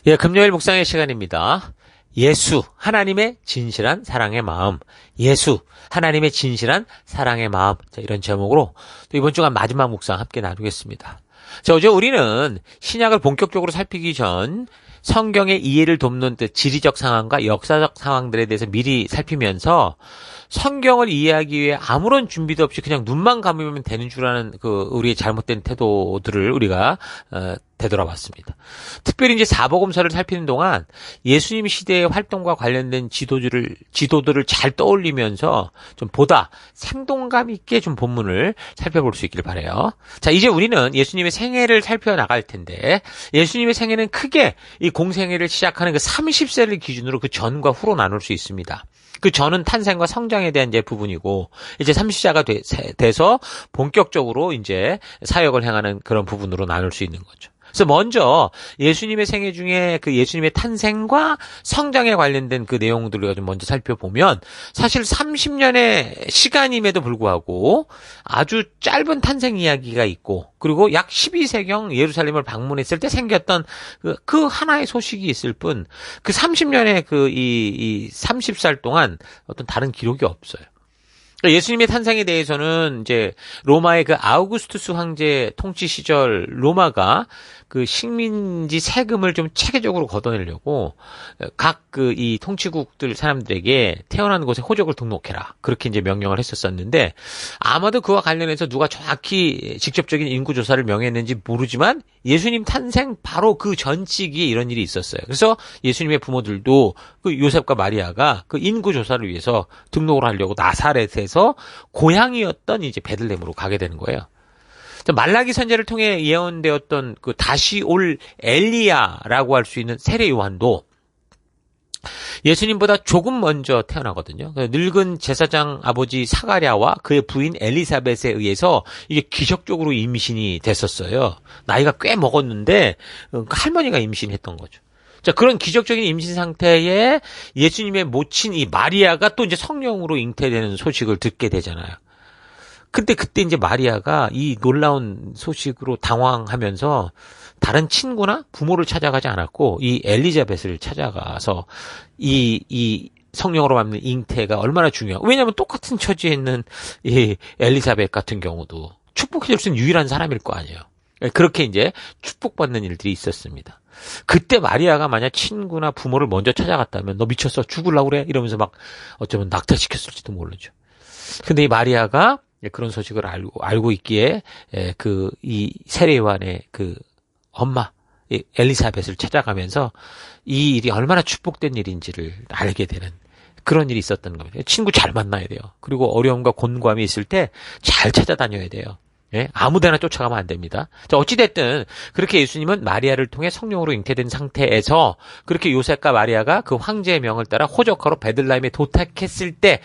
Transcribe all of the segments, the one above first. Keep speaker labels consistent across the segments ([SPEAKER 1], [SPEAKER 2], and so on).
[SPEAKER 1] 예, 금요일 묵상의 시간입니다. 예수, 하나님의 진실한 사랑의 마음. 예수, 하나님의 진실한 사랑의 마음. 자, 이런 제목으로 또 이번 주간 마지막 묵상 함께 나누겠습니다. 자, 어제 우리는 신약을 본격적으로 살피기 전 성경의 이해를 돕는 지리적 상황과 역사적 상황들에 대해서 미리 살피면서 성경을 이해하기 위해 아무런 준비도 없이 그냥 눈만 감으면 되는 줄 아는 우리의 잘못된 태도들을 우리가 되돌아봤습니다. 특별히 이제 사복음서를 살피는 동안 예수님 시대의 활동과 관련된 지도들을 잘 떠올리면서 좀 보다 생동감 있게 좀 본문을 살펴볼 수 있기를 바라요. 자, 이제 우리는 예수님의 생애를 살펴나갈 텐데, 예수님의 생애는 크게 이 공생애를 시작하는 그 30세를 기준으로 그 전과 후로 나눌 수 있습니다. 그 전은 탄생과 성장에 대한 이제 부분이고, 이제 30세가 돼서 본격적으로 이제 사역을 행하는 그런 부분으로 나눌 수 있는 거죠. 그래서 먼저 예수님의 생애 중에 그 예수님의 탄생과 성장에 관련된 그 내용들을 좀 먼저 살펴보면, 사실 30년의 시간임에도 불구하고 아주 짧은 탄생 이야기가 있고, 그리고 약 12세경 예루살렘을 방문했을 때 생겼던 그 하나의 소식이 있을 뿐, 그 30년의 이 30살 동안 어떤 다른 기록이 없어요. 예수님의 탄생에 대해서는 이제 로마의 그 아우구스투스 황제 통치 시절 로마가 그 식민지 세금을 좀 체계적으로 걷어내려고 각 이 통치국들 사람들에게 태어난 곳에 호적을 등록해라, 그렇게 이제 명령을 했었었는데, 아마도 그와 관련해서 누가 정확히 직접적인 인구 조사를 명했는지 모르지만 예수님 탄생 바로 그 전 시기에 이런 일이 있었어요. 그래서 예수님의 부모들도 그 요셉과 마리아가 그 인구 조사를 위해서 등록을 하려고 나사렛에서 고향이었던 이제 베들레헴으로 가게 되는 거예요. 말라기 선지자를 통해 예언되었던 그 다시 올 엘리야라고 할 수 있는 세례 요한도 예수님보다 조금 먼저 태어나거든요. 늙은 제사장 아버지 사가랴와 그의 부인 엘리사벳에 의해서 이게 기적적으로 임신이 됐었어요. 나이가 꽤 먹었는데 할머니가 임신했던 거죠. 자, 그런 기적적인 임신 상태에 예수님의 모친 이 마리아가 또 이제 성령으로 잉태되는 소식을 듣게 되잖아요. 근데 그때 이제 마리아가 이 놀라운 소식으로 당황하면서 다른 친구나 부모를 찾아가지 않았고 이 엘리자벳을 찾아가서 이 성령으로 받는 잉태가 얼마나 중요하고, 왜냐하면 똑같은 처지에 있는 이 엘리자벳 같은 경우도 축복해줄 수 있는 유일한 사람일 거 아니에요. 그렇게 이제 축복받는 일들이 있었습니다. 그때 마리아가 만약 친구나 부모를 먼저 찾아갔다면 너 미쳤어, 죽으려고 그래, 이러면서 막 어쩌면 낙태시켰을지도 모르죠. 근데 이 마리아가 그런 소식을 알고 있기에 이 세례 요한의 그 엄마 엘리사벳을 찾아가면서 이 일이 얼마나 축복된 일인지를 알게 되는 그런 일이 있었던 겁니다. 친구 잘 만나야 돼요. 그리고 어려움과 곤고함이 있을 때 잘 찾아다녀야 돼요. 예? 아무데나 쫓아가면 안 됩니다. 자, 어찌됐든 그렇게 예수님은 마리아를 통해 성령으로 잉태된 상태에서 그렇게 요셉과 마리아가 그 황제의 명을 따라 호적하러 베들레헴에 도착했을 때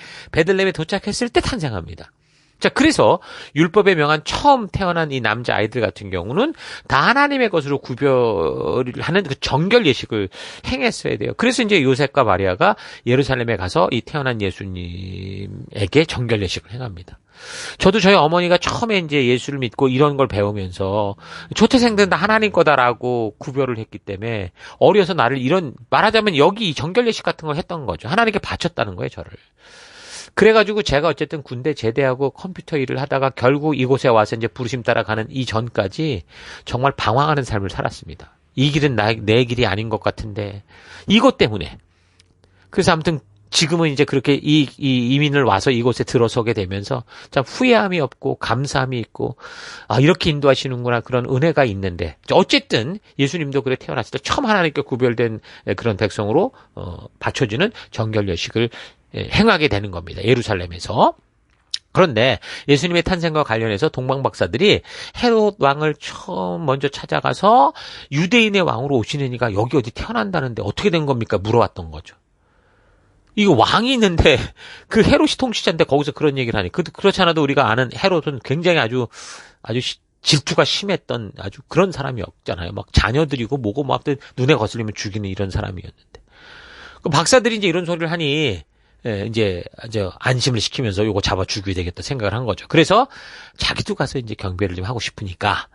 [SPEAKER 1] 탄생합니다. 자, 그래서 율법에 명한 처음 태어난 이 남자 아이들 같은 경우는 다 하나님의 것으로 구별을 하는 그 정결 예식을 행했어야 돼요. 그래서 이제 요셉과 마리아가 예루살렘에 가서 이 태어난 예수님에게 정결 예식을 행합니다. 저도 저희 어머니가 처음에 이제 예수를 믿고 이런 걸 배우면서 조태생들은 다 하나님 거다라고 구별을 했기 때문에 어려서 나를 말하자면 여기 정결 예식 같은 걸 했던 거죠. 하나님께 바쳤다는 거예요, 저를. 그래가지고 제가 어쨌든 군대 제대하고 컴퓨터 일을 하다가 결국 이곳에 와서 이제 부르심 따라가는 이 전까지 정말 방황하는 삶을 살았습니다. 이 길은 내 길이 아닌 것 같은데, 이것 때문에. 그래서 아무튼 지금은 이제 그렇게 이 이민을 와서 이곳에 들어서게 되면서 참 후회함이 없고 감사함이 있고, 이렇게 인도하시는구나, 그런 은혜가 있는데, 어쨌든 예수님도 그래 태어났을 때 처음 하나님께 구별된 그런 백성으로 바쳐지는 정결 예식을 행하게 되는 겁니다. 예루살렘에서. 그런데 예수님의 탄생과 관련해서 동방박사들이 헤롯 왕을 처음 먼저 찾아가서 유대인의 왕으로 오시는 이가 여기 어디 태어난다는데 어떻게 된 겁니까? 물어왔던 거죠. 이거 왕이 있는데 그 헤롯이 통치자인데 거기서 그런 얘기를 하니, 그렇지 않아도 우리가 아는 헤롯은 굉장히 아주 질투가 심했던 아주 그런 사람이었잖아요. 막 자녀들이고 뭐고 막 눈에 거슬리면 죽이는 이런 사람이었는데, 그 박사들이 이제 이런 소리를 하니 이제 안심을 시키면서 요거 잡아 죽여야 되겠다 생각을 한 거죠. 그래서 자기도 가서 이제 경배를 좀 하고 싶으니까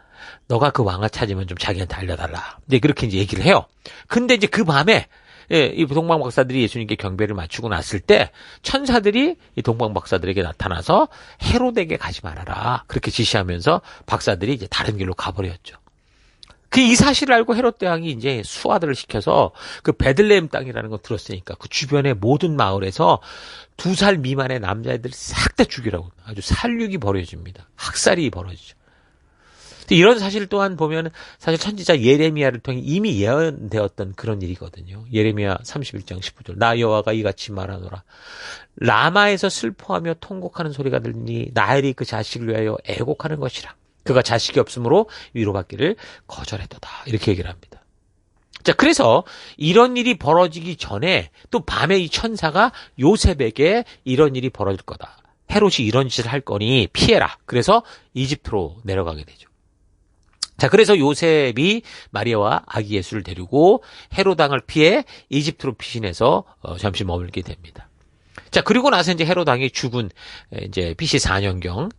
[SPEAKER 1] 너가 그 왕을 찾으면 좀 자기한테 알려달라. 이제 그렇게 이제 얘기를 해요. 근데 이제 그 밤에 이 동방박사들이 예수님께 경배를 마치고 났을 때 천사들이 이 동방박사들에게 나타나서 헤로데에게 가지 말아라. 그렇게 지시하면서 박사들이 이제 다른 길로 가버렸죠. 이 사실을 알고 헤롯 대왕이 이제 수하들을 시켜서 그 베들레헴 땅이라는 거 들었으니까 그 주변의 모든 마을에서 2살 미만의 남자애들 싹 다 죽이라고 아주 살육이 벌어집니다. 학살이 벌어지죠. 이런 사실 또한 보면 사실 선지자 예레미야를 통해 이미 예언되었던 그런 일이거든요. 예레미야 31장 19절. 나 여호와가 이같이 말하노라. 라마에서 슬퍼하며 통곡하는 소리가 들리니 나엘이 그 자식을 위하여 애곡하는 것이라. 그가 자식이 없으므로 위로받기를 거절했도다. 이렇게 얘기를 합니다. 자, 그래서 이런 일이 벌어지기 전에 또 밤에 이 천사가 요셉에게 이런 일이 벌어질 거다. 헤롯이 이런 짓을 할 거니 피해라. 그래서 이집트로 내려가게 되죠. 자, 그래서 요셉이 마리아와 아기 예수를 데리고 헤롯 왕을 피해 이집트로 피신해서 잠시 머물게 됩니다. 자, 그리고 나서 이제 헤롯 왕이 죽은 이제 BC 4년경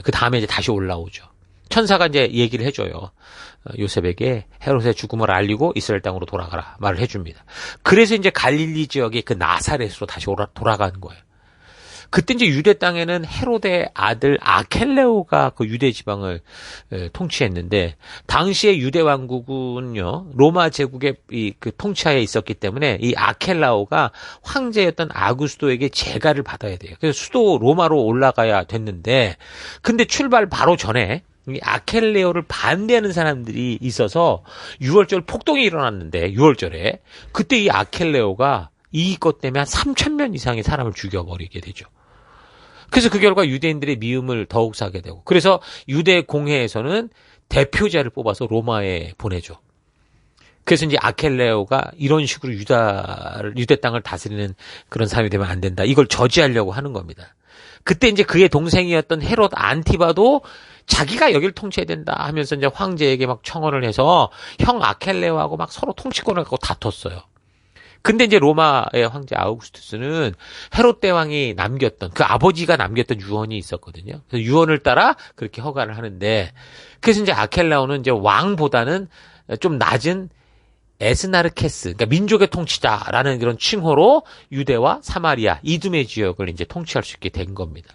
[SPEAKER 1] 그 다음에 이제 다시 올라오죠. 천사가 이제 얘기를 해줘요. 요셉에게 헤롯의 죽음을 알리고 이스라엘 땅으로 돌아가라 말을 해줍니다. 그래서 이제 갈릴리 지역의 그 나사렛으로 다시 돌아간 거예요. 그때 이제 유대 땅에는 헤롯의 아들 아켈레오가 그 유대 지방을 통치했는데 당시에 유대 왕국은요 로마 제국의 그 통치하에 있었기 때문에 이 아켈라오가 황제였던 아구스도에게 재가를 받아야 돼요. 그래서 수도 로마로 올라가야 됐는데 근데 출발 바로 전에 이 아켈레오를 반대하는 사람들이 있어서 6월절 폭동이 일어났는데 6월절에 그때 이 아켈레오가 이것 때문에 한 3,000명 이상의 사람을 죽여버리게 되죠. 그래서 그 결과 유대인들의 미움을 더욱 사게 되고 그래서 유대 공회에서는 대표자를 뽑아서 로마에 보내죠. 그래서 이제 아켈레오가 이런 식으로 유대 땅을 다스리는 그런 사람이 되면 안 된다. 이걸 저지하려고 하는 겁니다. 그때 이제 그의 동생이었던 헤롯 안티바도 자기가 여길 통치해야 된다 하면서 이제 황제에게 막 청원을 해서 형 아켈레오하고 막 서로 통치권을 갖고 다퉜어요. 근데 이제 로마의 황제 아우구스투스는 헤롯 대왕이 남겼던 그 아버지가 남겼던 유언이 있었거든요. 그래서 유언을 따라 그렇게 허가를 하는데 그래서 이제 아켈라오는 이제 왕보다는 좀 낮은 에스나르케스, 그러니까 민족의 통치자라는 그런 칭호로 유대와 사마리아, 이두메 지역을 이제 통치할 수 있게 된 겁니다.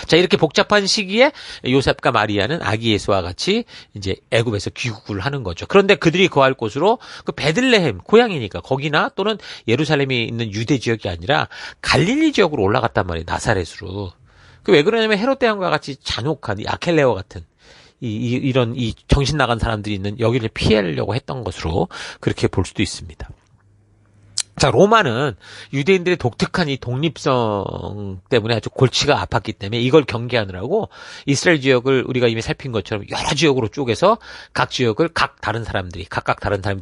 [SPEAKER 1] 자, 이렇게 복잡한 시기에 요셉과 마리아는 아기 예수와 같이 이제 애굽에서 귀국을 하는 거죠. 그런데 그들이 거할 곳으로 그 베들레헴, 고향이니까 거기나 또는 예루살렘이 있는 유대 지역이 아니라 갈릴리 지역으로 올라갔단 말이에요. 나사렛으로. 왜 그러냐면 헤롯 대왕과 같이 잔혹한 이 아켈레오 같은 이런 정신 나간 사람들이 있는 여기를 피하려고 했던 것으로 그렇게 볼 수도 있습니다. 자, 로마는 유대인들의 독특한 이 독립성 때문에 아주 골치가 아팠기 때문에 이걸 경계하느라고 이스라엘 지역을 우리가 이미 살핀 것처럼 여러 지역으로 쪼개서 각 지역을 각각 다른 사람들이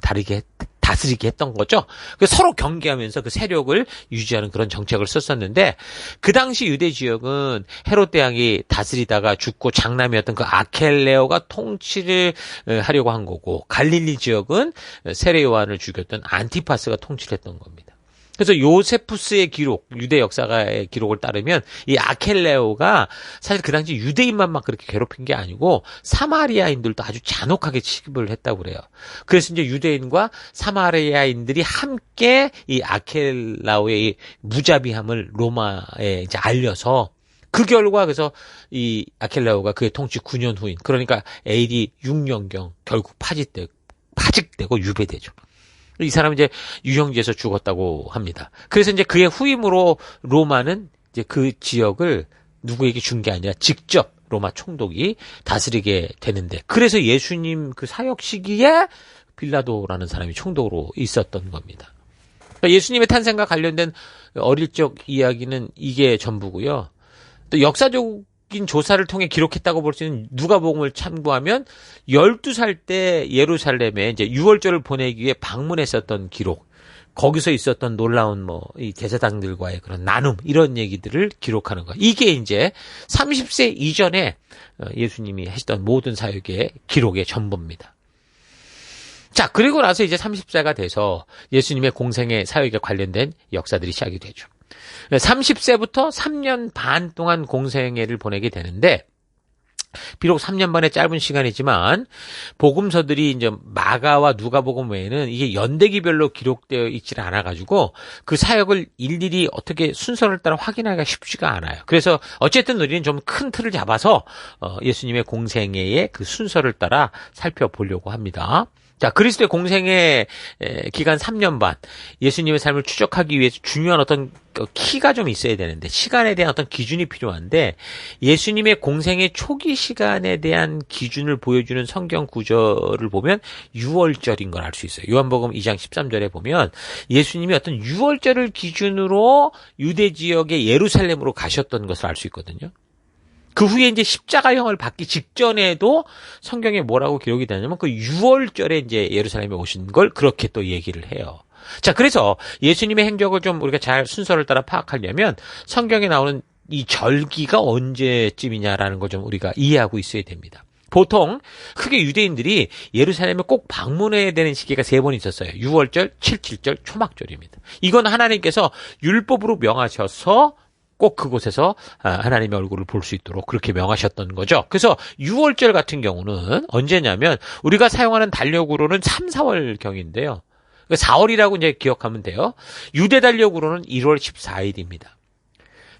[SPEAKER 1] 다르게 다스리게 했던 거죠. 그래서 서로 경계하면서 그 세력을 유지하는 그런 정책을 썼었는데 그 당시 유대 지역은 헤롯 대왕이 다스리다가 죽고 장남이었던 그 아켈레오가 통치를 하려고 한 거고 갈릴리 지역은 세례 요한을 죽였던 안티파스가 통치를 했던 겁니다. 그래서 요세푸스의 기록, 유대 역사가의 기록을 따르면 이 아켈레오가 사실 그 당시 유대인만 막 그렇게 괴롭힌 게 아니고 사마리아인들도 아주 잔혹하게 취급을 했다고 그래요. 그래서 이제 유대인과 사마리아인들이 함께 이 아켈라오의 이 무자비함을 로마에 이제 알려서 그 결과 그래서 이 아켈라오가 그의 통치 9년 후인 그러니까 AD 6년경 결국 파직되고 유배되죠. 이 사람은 이제 유형지에서 죽었다고 합니다. 그래서 이제 그의 후임으로 로마는 이제 그 지역을 누구에게 준 게 아니라 직접 로마 총독이 다스리게 되는데 그래서 예수님 그 사역 시기에 빌라도라는 사람이 총독으로 있었던 겁니다. 그러니까 예수님의 탄생과 관련된 어릴 적 이야기는 이게 전부고요. 또 역사적인 조사를 통해 기록했다고 볼 수 있는 누가복음을 참고하면 12살 때 예루살렘에 이제 유월절을 보내기 위해 방문했었던 기록, 거기서 있었던 놀라운 이 제사장들과의 그런 나눔 이런 얘기들을 기록하는 거. 이게 이제 30세 이전에 예수님이 하시던 모든 사역의 기록의 전부입니다. 자, 그리고 나서 이제 30세가 돼서 예수님의 공생의 사역에 관련된 역사들이 시작이 되죠. 30세부터 3년 반 동안 공생애를 보내게 되는데 비록 3년 반의 짧은 시간이지만 복음서들이 이제 마가와 누가복음 외에는 이게 연대기별로 기록되어 있지는 않아가지고 그 사역을 일일이 어떻게 순서를 따라 확인하기가 쉽지가 않아요. 그래서 어쨌든 우리는 좀 큰 틀을 잡아서 예수님의 공생애의 그 순서를 따라 살펴보려고 합니다. 자, 그리스도의 공생애 기간 3년 반, 예수님의 삶을 추적하기 위해서 중요한 어떤 키가 좀 있어야 되는데, 시간에 대한 어떤 기준이 필요한데, 예수님의 공생애 초기 시간에 대한 기준을 보여주는 성경 구절을 보면 6월절인 걸 알 수 있어요. 요한복음 2장 13절에 보면 예수님이 어떤 6월절을 기준으로 유대 지역의 예루살렘으로 가셨던 것을 알 수 있거든요. 그 후에 이제 십자가형을 받기 직전에도 성경에 뭐라고 기록이 되냐면 그 6월절에 이제 예루살렘에 오신 걸 그렇게 또 얘기를 해요. 자, 그래서 예수님의 행적을 좀 우리가 잘 순서를 따라 파악하려면 성경에 나오는 이 절기가 언제쯤이냐라는 걸 좀 우리가 이해하고 있어야 됩니다. 보통 크게 유대인들이 예루살렘에 꼭 방문해야 되는 시기가 3번 있었어요. 6월절, 7.7절, 초막절입니다. 이건 하나님께서 율법으로 명하셔서 꼭 그곳에서 하나님의 얼굴을 볼 수 있도록 그렇게 명하셨던 거죠. 그래서 6월절 같은 경우는 언제냐면 우리가 사용하는 달력으로는 3, 4월경인데요. 4월이라고 이제 기억하면 돼요. 유대 달력으로는 1월 14일입니다.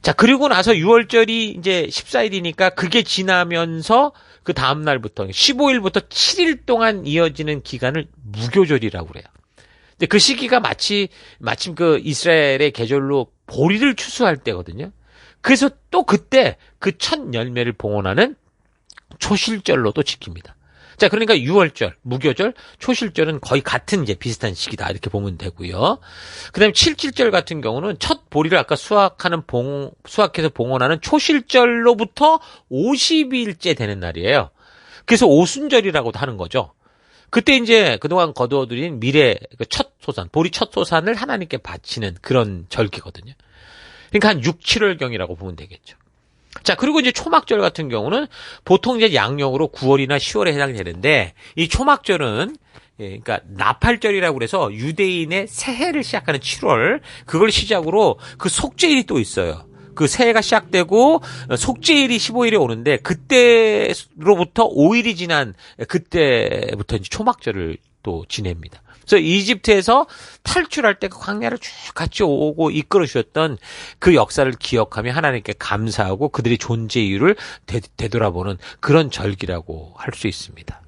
[SPEAKER 1] 자, 그리고 나서 6월절이 이제 14일이니까 그게 지나면서 그 다음 날부터 15일부터 7일 동안 이어지는 기간을 무교절이라고 그래요. 근데 그 시기가 마침 그 이스라엘의 계절로 보리를 추수할 때거든요. 그래서 또 그때 그 첫 열매를 봉헌하는 초실절로도 지킵니다. 자, 그러니까 6월절, 무교절, 초실절은 거의 같은 이제 비슷한 시기다 이렇게 보면 되고요. 그다음에 7.7절 같은 경우는 첫 보리를 아까 수확해서 봉헌하는 초실절로부터 50일째 되는 날이에요. 그래서 오순절이라고도 하는 거죠. 그때 이제 그동안 거두어들인 미래 첫 소산, 보리 첫 소산을 하나님께 바치는 그런 절기거든요. 그러니까 한 6, 7월경이라고 보면 되겠죠. 자, 그리고 이제 초막절 같은 경우는 보통 이제 양력으로 9월이나 10월에 해당이 되는데 이 초막절은 그러니까 나팔절이라고 그래서 유대인의 새해를 시작하는 7월 그걸 시작으로 그 속죄일이 또 있어요. 그 새해가 시작되고 속죄일이 15일에 오는데 그때로부터 5일이 지난 그때부터 이제 초막절을 또 지냅니다. 그래서 이집트에서 탈출할 때 그 광야를 쭉 같이 오고 이끌어 주셨던 그 역사를 기억하며 하나님께 감사하고 그들의 존재 이유를 되돌아보는 그런 절기라고 할 수 있습니다.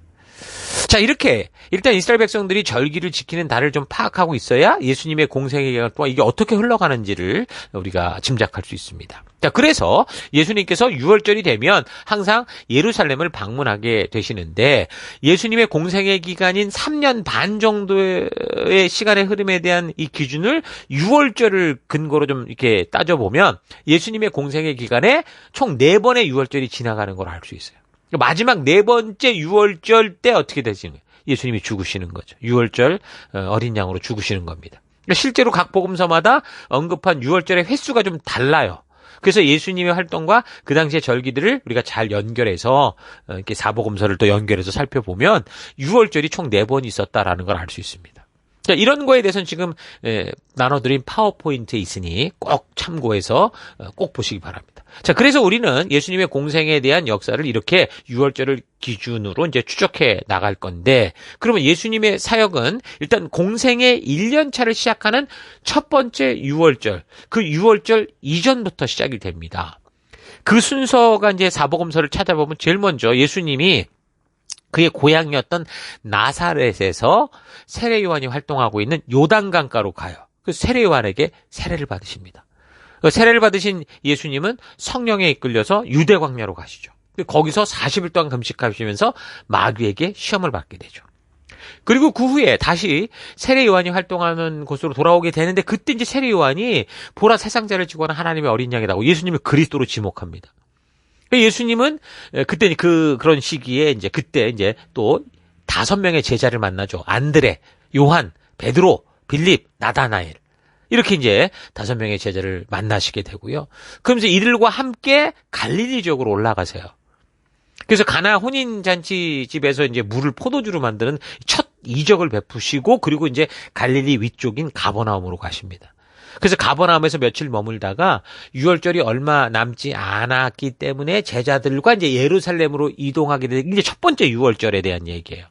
[SPEAKER 1] 자, 이렇게 일단 이스라엘 백성들이 절기를 지키는 달을 좀 파악하고 있어야 예수님의 공생의 기간 동안 이게 어떻게 흘러가는지를 우리가 짐작할 수 있습니다. 자, 그래서 예수님께서 6월절이 되면 항상 예루살렘을 방문하게 되시는데 예수님의 공생의 기간인 3년 반 정도의 시간의 흐름에 대한 이 기준을 6월절을 근거로 좀 이렇게 따져보면 예수님의 공생의 기간에 총 4번의 6월절이 지나가는 걸 알 수 있어요. 마지막 4번째 6월절 때 어떻게 되시는 거예요? 예수님이 죽으시는 거죠. 6월절 어린 양으로 죽으시는 겁니다. 실제로 각 복음서마다 언급한 6월절의 횟수가 좀 달라요. 그래서 예수님의 활동과 그 당시의 절기들을 우리가 잘 연결해서 이렇게 사복음서를 또 연결해서 살펴보면 6월절이 총 4번 있었다라는 걸 알 수 있습니다. 자, 이런 거에 대해서는 지금 나눠드린 파워포인트에 있으니 꼭 참고해서 꼭 보시기 바랍니다. 자, 그래서 우리는 예수님의 공생에 대한 역사를 이렇게 6월절을 기준으로 이제 추적해 나갈 건데, 그러면 예수님의 사역은 일단 공생의 1년차를 시작하는 첫 번째 6월절, 그 6월절 이전부터 시작이 됩니다. 그 순서가 이제 사복음서를 찾아보면 제일 먼저 예수님이 그의 고향이었던 나사렛에서 세례 요한이 활동하고 있는 요단강가로 가요. 그 세례 요한에게 세례를 받으십니다. 세례를 받으신 예수님은 성령에 이끌려서 유대 광야로 가시죠. 거기서 40일 동안 금식하시면서 마귀에게 시험을 받게 되죠. 그리고 그 후에 다시 세례 요한이 활동하는 곳으로 돌아오게 되는데 그때 이제 세례 요한이 보라 세상자를 지고 하는 하나님의 어린 양이라고 예수님을 그리스도로 지목합니다. 예수님은 그때 그런 시기에 이제 그때 이제 또 5명의 제자를 만나죠. 안드레, 요한, 베드로, 빌립, 나다나엘. 이렇게 이제 5명의 제자를 만나시게 되고요. 그러면서 이들과 함께 갈릴리 지역으로 올라가세요. 그래서 가나 혼인잔치 집에서 이제 물을 포도주로 만드는 첫 이적을 베푸시고 그리고 이제 갈릴리 위쪽인 가버나움으로 가십니다. 그래서 가버나움에서 며칠 머물다가 유월절이 얼마 남지 않았기 때문에 제자들과 이제 예루살렘으로 이동하게 된 이제 첫 번째 유월절에 대한 얘기예요.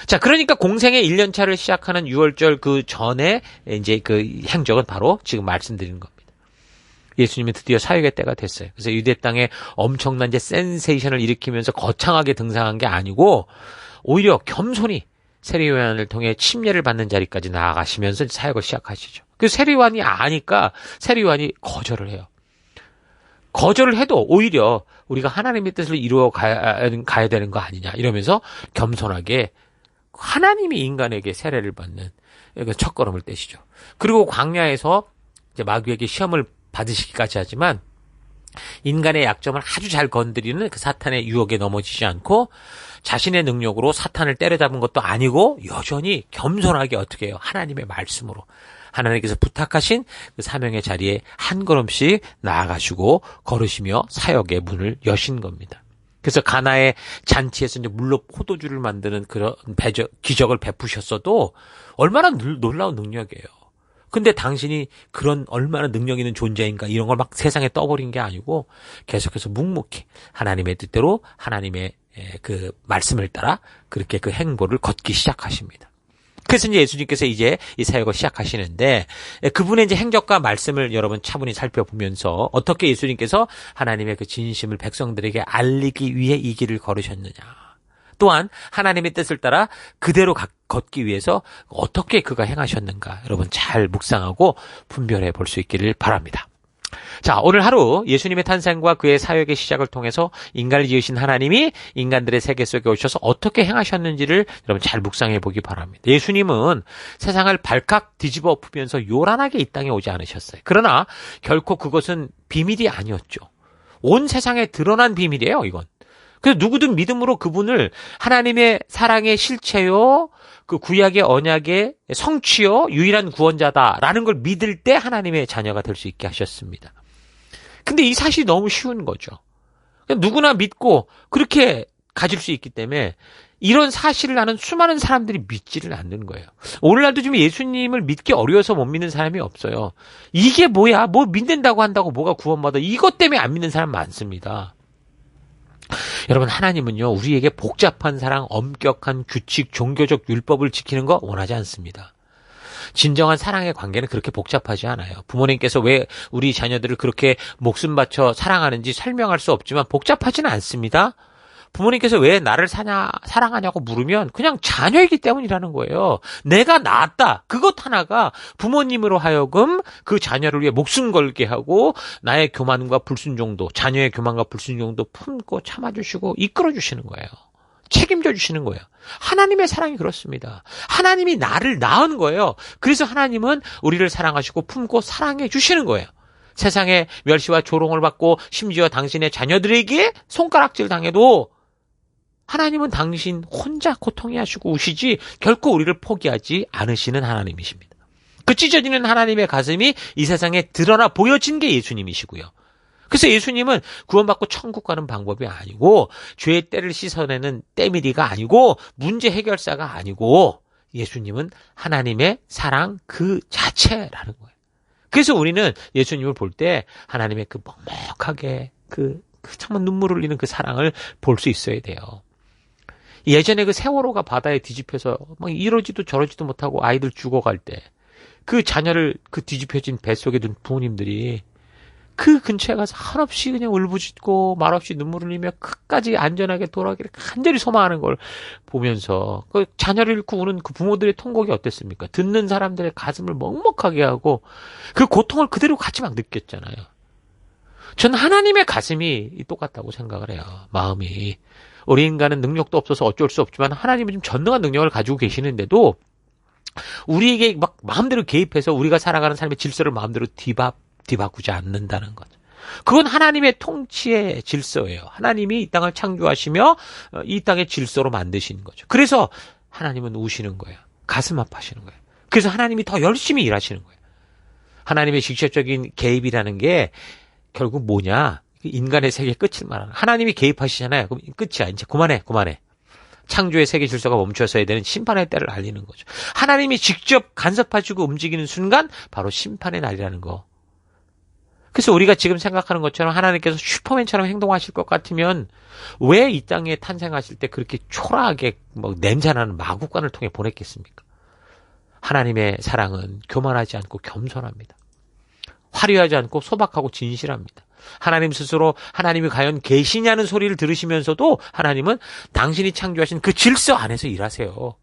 [SPEAKER 1] 자, 그러니까 공생의 1년차를 시작하는 유월절 그 전에 이제 그 행적은 바로 지금 말씀드리는 겁니다. 예수님이 드디어 사역의 때가 됐어요. 그래서 유대 땅에 엄청난 이제 센세이션을 일으키면서 거창하게 등장한 게 아니고 오히려 겸손히 세례요한을 통해 침례를 받는 자리까지 나아가시면서 사역을 시작하시죠. 그래서 세례요한이 아니까 세례요한이 거절을 해요. 거절을 해도 오히려 우리가 하나님의 뜻을 이루어 가야 되는 거 아니냐 이러면서 겸손하게 하나님이 인간에게 세례를 받는 첫걸음을 떼시죠. 그리고 광야에서 이제 마귀에게 시험을 받으시기까지 하지만 인간의 약점을 아주 잘 건드리는 그 사탄의 유혹에 넘어지지 않고 자신의 능력으로 사탄을 때려잡은 것도 아니고 여전히 겸손하게 어떻게 해요? 하나님의 말씀으로 하나님께서 부탁하신 그 사명의 자리에 한 걸음씩 나아가시고 걸으시며 사역의 문을 여신 겁니다. 그래서 가나의 잔치에서 이제 물로 포도주를 만드는 그런 기적을 베푸셨어도 얼마나 놀라운 능력이에요. 근데 당신이 그런 얼마나 능력 있는 존재인가 이런 걸 막 세상에 떠버린 게 아니고 계속해서 묵묵히 하나님의 뜻대로 하나님의 그 말씀을 따라 그렇게 그 행보를 걷기 시작하십니다. 그래서 이제 예수님께서 이제 이 사역을 시작하시는데 그분의 이제 행적과 말씀을 여러분 차분히 살펴보면서 어떻게 예수님께서 하나님의 그 진심을 백성들에게 알리기 위해 이 길을 걸으셨느냐. 또한 하나님의 뜻을 따라 그대로 걷기 위해서 어떻게 그가 행하셨는가 여러분 잘 묵상하고 분별해 볼 수 있기를 바랍니다. 자, 오늘 하루 예수님의 탄생과 그의 사역의 시작을 통해서 인간을 지으신 하나님이 인간들의 세계 속에 오셔서 어떻게 행하셨는지를 여러분 잘 묵상해 보기 바랍니다. 예수님은 세상을 발칵 뒤집어 엎으면서 요란하게 이 땅에 오지 않으셨어요. 그러나 결코 그것은 비밀이 아니었죠. 온 세상에 드러난 비밀이에요, 이건. 그래서 누구든 믿음으로 그분을 하나님의 사랑의 실체요, 그 구약의 언약의 성취요, 유일한 구원자다라는 걸 믿을 때 하나님의 자녀가 될 수 있게 하셨습니다. 근데 이 사실이 너무 쉬운 거죠. 누구나 믿고 그렇게 가질 수 있기 때문에 이런 사실을 아는 수많은 사람들이 믿지를 않는 거예요. 오늘날도 지금 예수님을 믿기 어려워서 못 믿는 사람이 없어요. 이게 뭐야? 뭐 믿는다고 한다고 뭐가 구원받아? 이것 때문에 안 믿는 사람 많습니다. 여러분 하나님은요 우리에게 복잡한 사랑, 엄격한 규칙, 종교적 율법을 지키는 거 원하지 않습니다. 진정한 사랑의 관계는 그렇게 복잡하지 않아요. 부모님께서 왜 우리 자녀들을 그렇게 목숨 바쳐 사랑하는지 설명할 수 없지만 복잡하지는 않습니다. 부모님께서 왜 나를 사랑하냐고 물으면 그냥 자녀이기 때문이라는 거예요. 내가 낳았다. 그것 하나가 부모님으로 하여금 그 자녀를 위해 목숨 걸게 하고 나의 교만과 불순종도, 자녀의 교만과 불순종도 품고 참아주시고 이끌어주시는 거예요. 책임져 주시는 거예요. 하나님의 사랑이 그렇습니다. 하나님이 나를 낳은 거예요. 그래서 하나님은 우리를 사랑하시고 품고 사랑해 주시는 거예요. 세상에 멸시와 조롱을 받고 심지어 당신의 자녀들에게 손가락질 당해도 하나님은 당신 혼자 고통해 하시고 우시지 결코 우리를 포기하지 않으시는 하나님이십니다. 그 찢어지는 하나님의 가슴이 이 세상에 드러나 보여진 게 예수님이시고요. 그래서 예수님은 구원받고 천국 가는 방법이 아니고 죄의 때를 씻어내는 때밀이가 아니고 문제 해결사가 아니고 예수님은 하나님의 사랑 그 자체라는 거예요. 그래서 우리는 예수님을 볼 때 하나님의 그 먹먹하게 그 정말 눈물 흘리는 그 사랑을 볼 수 있어야 돼요. 예전에 그 세월호가 바다에 뒤집혀서 막 이러지도 저러지도 못하고 아이들 죽어갈 때 그 자녀를 그 뒤집혀진 뱃속에 둔 부모님들이 그 근처에 가서 한없이 그냥 울부짖고 말없이 눈물 흘리며 끝까지 안전하게 돌아가기를 간절히 소망하는 걸 보면서 그 자녀를 잃고 우는 그 부모들의 통곡이 어땠습니까? 듣는 사람들의 가슴을 먹먹하게 하고 그 고통을 그대로 같이 막 느꼈잖아요. 전 하나님의 가슴이 똑같다고 생각을 해요. 마음이. 우리 인간은 능력도 없어서 어쩔 수 없지만 하나님은 좀 전능한 능력을 가지고 계시는데도 우리에게 막 마음대로 개입해서 우리가 살아가는 삶의 질서를 마음대로 뒤바꾸지 않는다는 거죠. 그건 하나님의 통치의 질서예요. 하나님이 이 땅을 창조하시며 이 땅의 질서로 만드시는 거죠. 그래서 하나님은 우시는 거예요. 가슴 아파하시는 거예요. 그래서 하나님이 더 열심히 일하시는 거예요. 하나님의 직접적인 개입이라는 게 결국 뭐냐? 인간의 세계 끝을 말하는. 하나님이 개입하시잖아요. 그럼 끝이야. 이제 그만해. 창조의 세계 질서가 멈춰서야 되는 심판의 때를 알리는 거죠. 하나님이 직접 간섭하시고 움직이는 순간 바로 심판의 날이라는 거. 그래서 우리가 지금 생각하는 것처럼 하나님께서 슈퍼맨처럼 행동하실 것 같으면 왜 이 땅에 탄생하실 때 그렇게 초라하게 냄새나는 마구간을 통해 보냈겠습니까? 하나님의 사랑은 교만하지 않고 겸손합니다. 화려하지 않고 소박하고 진실합니다. 하나님 스스로 하나님이 과연 계시냐는 소리를 들으시면서도 하나님은 당신이 창조하신 그 질서 안에서 일하세요.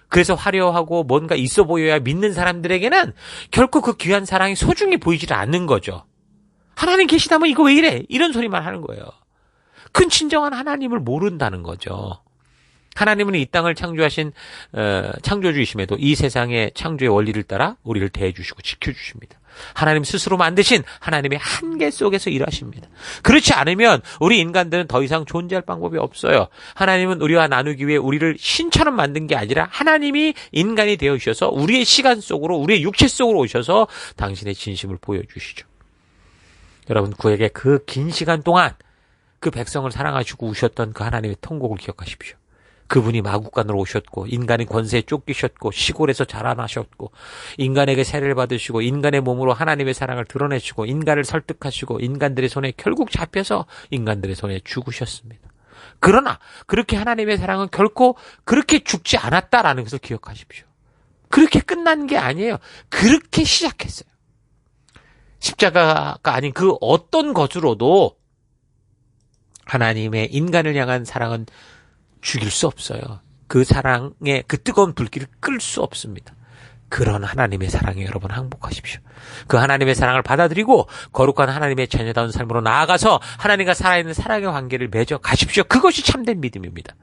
[SPEAKER 1] 그래서 화려하고 뭔가 있어 보여야 믿는 사람들에게는 결코 그 귀한 사랑이 소중히 보이질 않는 거죠. 하나님 계시다면 이거 왜 이래? 이런 소리만 하는 거예요. 큰 진정한 하나님을 모른다는 거죠. 하나님은 이 땅을 창조하신 창조주이심에도 이 세상의 창조의 원리를 따라 우리를 대해주시고 지켜주십니다. 하나님 스스로 만드신 하나님의 한계 속에서 일하십니다. 그렇지 않으면 우리 인간들은 더 이상 존재할 방법이 없어요. 하나님은 우리와 나누기 위해 우리를 신처럼 만든 게 아니라 하나님이 인간이 되어주셔서 우리의 시간 속으로 우리의 육체 속으로 오셔서 당신의 진심을 보여주시죠. 여러분, 그에게 그 긴 시간 동안 그 백성을 사랑하시고 우셨던 그 하나님의 통곡을 기억하십시오. 그분이 마구간으로 오셨고 인간의 권세에 쫓기셨고 시골에서 자라나셨고 인간에게 세례를 받으시고 인간의 몸으로 하나님의 사랑을 드러내시고 인간을 설득하시고 인간들의 손에 결국 잡혀서 인간들의 손에 죽으셨습니다. 그러나 그렇게 하나님의 사랑은 결코 그렇게 죽지 않았다라는 것을 기억하십시오. 그렇게 끝난 게 아니에요. 그렇게 시작했어요. 십자가가 아닌 그 어떤 것으로도 하나님의 인간을 향한 사랑은 죽일 수 없어요. 그 사랑의 그 뜨거운 불길을 끌 수 없습니다. 그런 하나님의 사랑에 여러분 항복하십시오. 그 하나님의 사랑을 받아들이고 거룩한 하나님의 자녀다운 삶으로 나아가서 하나님과 살아있는 사랑의 관계를 맺어 가십시오. 그것이 참된 믿음입니다.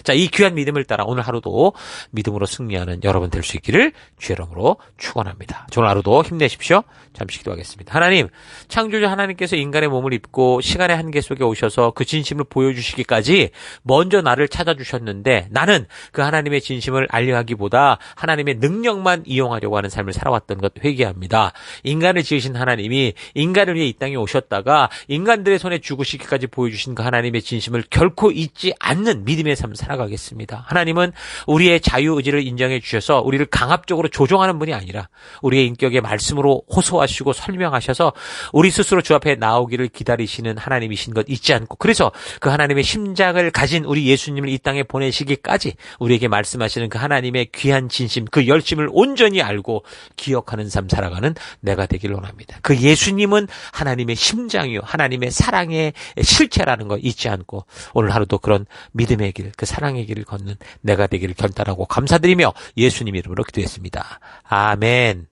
[SPEAKER 1] 자, 이 귀한 믿음을 따라 오늘 하루도 믿음으로 승리하는 여러분 될 수 있기를 주의 이름으로 축원합니다. 오늘 하루도 힘내십시오. 잠시 기도하겠습니다. 하나님, 창조주 하나님께서 인간의 몸을 입고 시간의 한계 속에 오셔서 그 진심을 보여주시기까지 먼저 나를 찾아주셨는데 나는 그 하나님의 진심을 알려하기보다 하나님의 능력만 이용하려고 하는 삶을 살아왔던 것 회개합니다. 인간을 지으신 하나님이 인간을 위해 이 땅에 오셨다가 인간들의 손에 죽으시기까지 보여주신 그 하나님의 진심을 결코 잊지 않는 믿음의 삶을 살아가겠습니다. 하나님은 우리의 자유의지를 인정해 주셔서 우리를 강압적으로 조종하는 분이 아니라 우리의 인격의 말씀으로 호소하시고 설명하셔서 우리 스스로 주 앞에 나오기를 기다리시는 하나님이신 것 잊지 않고 그래서 그 하나님의 심장을 가진 우리 예수님을 이 땅에 보내시기까지 우리에게 말씀하시는 그 하나님의 귀한 진심 그 열심을 온전히 알고 기억하는 삶 살아가는 내가 되길 원합니다. 그 예수님은 하나님의 심장이요 하나님의 사랑의 실체라는 거 잊지 않고 오늘 하루도 그런 믿음의 길 그 사랑의 길을 걷는 내가 되기를 결단하고 감사드리며 예수님 이름으로 기도했습니다. 아멘.